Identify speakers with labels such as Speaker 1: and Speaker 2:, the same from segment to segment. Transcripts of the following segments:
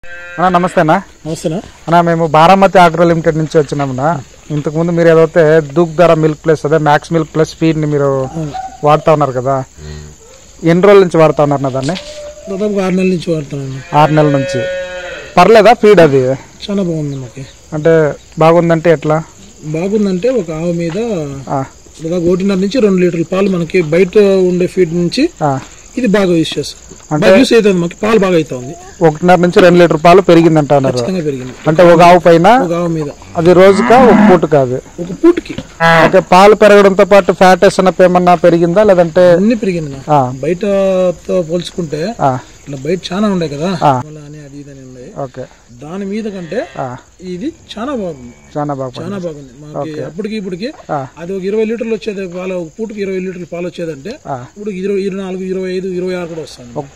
Speaker 1: అన్నా నమస్తే అన్న.
Speaker 2: నమస్తేనా
Speaker 1: అన్నా, మేము బారామతి ఆగ్రో లిమిటెడ్ నుంచి వచ్చినామన్నా. ఇంతకు ముందు మీరు ఏదైతే దూక్ ధర మిల్క్ ప్లస్ అదే మ్యాక్స్ మిల్క్ ప్లస్ స్పీడ్ ని మీరు వాడుతా ఉన్నారు కదా, ఎన్ని రోజుల నుంచి వాడుతా ఉన్నారు దాన్ని?
Speaker 2: దాదాపు 6 నెలల నుంచి వాడుతున్నాను.
Speaker 1: 6 నెలల నుంచి. పర్లేదా ఫీడ్? అది
Speaker 2: చాలా బాగుంది. మాకు
Speaker 1: అంటే బాగుందంటే ఎట్లా
Speaker 2: బాగుందంటే ఒక ఆవు మీద దాదాపు 1.5 నుంచి 2 లీటర్ల పాలు మనకి బయట ఉండే ఫీడ్ నుంచి ఇది బాగా యూస్ చేస్తాం. అంటే యూస్ అవుతుంది, మాకు పాలు బాగా అవుతుంది.
Speaker 1: 1.5 నుంచి 2 లీటర్ పాలు పెరిగిందంట అన్నారు.
Speaker 2: పెరిగింది
Speaker 1: అంటే ఒక ఆవు పైన
Speaker 2: ఒక ఆవు మీద.
Speaker 1: అది రోజుకా ఒక పూట కాదు?
Speaker 2: ఒక పూటకి.
Speaker 1: అంటే పాలు పెరగడంతో పాటు ఫ్యాట్ ఎస్ఎన్ఎఫ్ ఏమన్నా పెరిగిందా లేదంటే?
Speaker 2: అన్ని పెరిగింది. బయటతో పోల్చుకుంటే ఇట్లా బయట చాలా ఉండే కదా, అది ఇది అని ఉండే. దాని మీద కంటే ఇది చాలా బాగుంది. చాలా బాగుంది మాకు. అప్పటికి ఇప్పటికి అది ఒక 20 లీటర్లు వచ్చేది పాలు, ఒక పూటకి 20 లీటర్లు పాలు వచ్చేదంటే ఇప్పుడు 24, 25, 26 కూడా వస్తుంది ఒక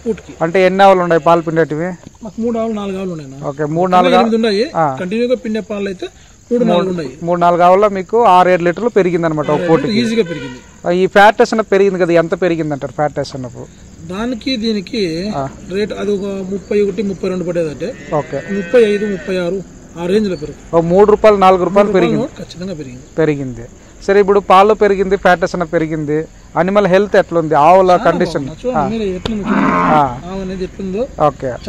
Speaker 2: పూటకి.
Speaker 1: అంటే ఎన్ని ఆవులు ఉన్నాయి పాలు పిండేటివి?
Speaker 2: మాకు 3 ఆవులు 4 ఆవులు ఉన్నాయి.
Speaker 1: 3-4
Speaker 2: 8 ఉన్నాయి కంటిన్యూగా పిండే పాలు అయితే 3-4 ఉన్నాయి.
Speaker 1: 3-4 ఆవుల్లో మీకు 6-7 లీటర్లు పెరిగింది అనమాట ఒక పూటకి.
Speaker 2: ఈజీగా పెరిగింది.
Speaker 1: ఈ ఫ్యాట్ ఎస్ఎన్ఎఫ్ పెరిగింది కదా, ఎంత పెరిగింది అంటారు ఫ్యాట్ ఎస్ఎన్ఎఫ్?
Speaker 2: దానికి దీనికి రేట్ అది ఒక 31, 32 పడేదంటే 35, 36 ఆ రేంజ్ లో పెరుగుతుంది. 3 రూపాయలు 4 రూపాయలు పెరిగింది, ఖచ్చితంగా పెరిగింది. సరే, ఇప్పుడు పాలు పెరిగింది, ఫ్యాట్ ఎస్ఎన్ఎఫ్ పెరిగింది, అనిమల్ హెల్త్ ఎట్లుంది, ఆవుల కండిషన్ ఎట్లుందో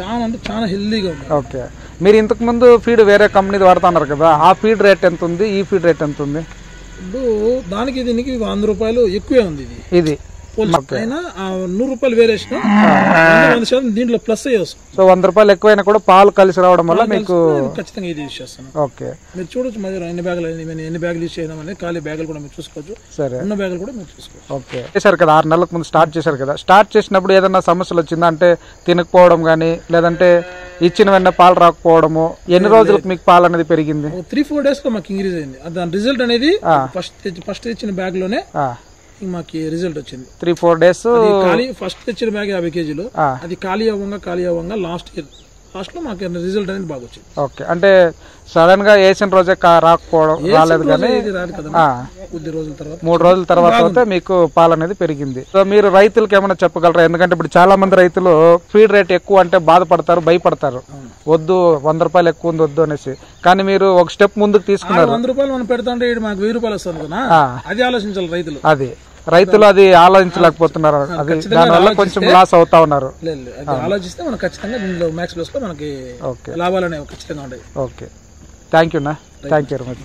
Speaker 2: చాలా అంటే చాలా హెల్దీగా ఉంది.
Speaker 1: మీరు ఇంతకు ముందు ఫీడ్ వేరే కంపెనీది వాడుతున్నారు కదా, ఆ ఫీడ్ రేట్ ఎంత ఉంది, ఈ ఫీడ్ రేట్ ఎంత ఉంది?
Speaker 2: ఇప్పుడు దానికి దీనికి 100 రూపాయలు ఎక్కువే ఉంది. ఇది అయినా 100 రూపాయలు వేరియేషన్, 100% దీంట్లో ప్లస్ అయ్యేస్తాం.
Speaker 1: సో 100 రూపాయలు ఎక్కువైనా కూడా పాలు కలిసి రావడం వల్ల మీకు
Speaker 2: ఖచ్చితంగా ఇది యూజ్ చేస్తాను. మీరు చూడొచ్చు మరి ఎన్ని బ్యాగులు యూజ్ చేయడం, ఖాళీ బ్యాగులు కూడా మీరు చూసుకోవచ్చు. సరే, ఉన్న బ్యాగులు కూడా మీరు చూసుకోవచ్చు.
Speaker 1: చేశారు కదా, 6 నెలలకు ముందు స్టార్ట్ చేశారు కదా, స్టార్ట్ చేసినప్పుడు ఏదైనా సమస్యలు వచ్చిందా? అంటే తినకపోవడం కానీ, లేదంటే ఇచ్చిన వెంటనే పాలు రాకపోవడము, ఎన్ని రోజులకు మీకు పాలు అనేది పెరిగింది?
Speaker 2: 3-4 డేస్ లో మాకు ఇంక్రీజ్ అయింది. దాని రిజల్ట్ అనేది ఫస్ట్ ఇచ్చిన బ్యాగ్ లోనే మాకు రిజల్ట్ వచ్చింది.
Speaker 1: 3-4 డేస్
Speaker 2: ఫస్ట్ తెచ్చిన బ్యాగ్ 50 కేజీలు, అది ఖాళీ అవ్వంగా లాస్ట్ లో మాకు రిజల్ట్ అనేది బాగా వచ్చింది.
Speaker 1: అంటే సడన్ గా వేసిన రోజే రాకపోవడం రాలేదు కానీ
Speaker 2: కొద్ది రోజుల తర్వాత
Speaker 1: 3 రోజుల తర్వాత మీకు పాలు అనేది పెరిగింది. సో మీరు రైతులకు ఏమైనా చెప్పగలరా? ఎందుకంటే ఇప్పుడు చాలా మంది రైతులు ఫీడ్ రేట్ ఎక్కువ అంటే బాధపడతారు, భయపడతారు, వద్దు 100 రూపాయలు ఎక్కువ ఉంది వద్దు అనేసి. కానీ మీరు ఒక స్టెప్ ముందుకు తీసుకున్నారు.
Speaker 2: 100 రూపాయలు మనం పెడతాంటే మాకు 1000 రూపాయలు వస్తుంది కదా, అది ఆలోచించాలి రైతులు.
Speaker 1: రైతులు అది ఆలోచించలేకపోతున్నారు, అది దానివల్ల కొంచెం లాస్ అవుతా ఉన్నారు.
Speaker 2: ఆలోచిస్తే మనం ఖచ్చితంగా దీనిలో మ్యాక్స్ ప్లస్ లో మనకి లాభాలు అనేవి ఖచ్చితంగా ఉంటాయి.
Speaker 1: Thank you very much.